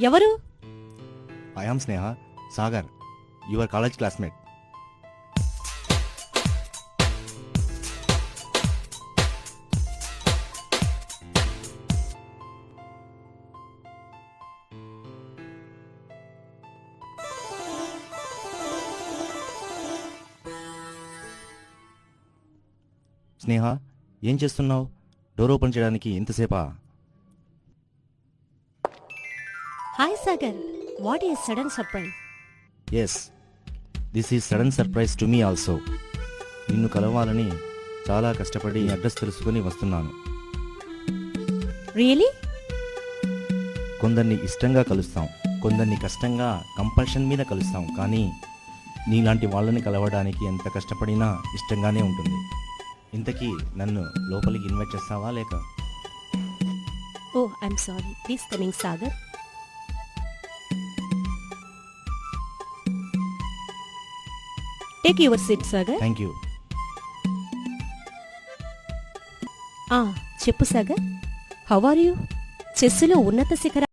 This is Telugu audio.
ఎవరు? I am Sneha, Sagar, your college classmate. Sneha, ఏం చేస్తున్నావు? డోర్ ఓపెన్ చేయడానికి ఎంతసేపా? Hi Sagar, what is sudden surprise? Yes, this is sudden surprise to me also. నిన్ను కలవాలని చాలా కష్టపడి అడ్రస్ తెలుసుకుని వస్తున్నాను. రియలీ? కొందరిని ఇష్టంగా కలుస్తాం, కొందరిని కష్టంగా కంపల్షన్ మీద కలుస్తాం. కానీ నీలాంటి వాళ్ళని కలవడానికి ఎంత కష్టపడినా ఇష్టంగానే ఉంటుంది. ఇంతకీ నన్ను లోపలికి ఇన్వైట్ చేస్తావా లేక? Oh I'm sorry, please coming Sagar. Take your seat Sagar. Thank you. చెప్పు సాగర్, హౌ ఆర్ యూ? చెస్సులో ఉన్నత శిఖర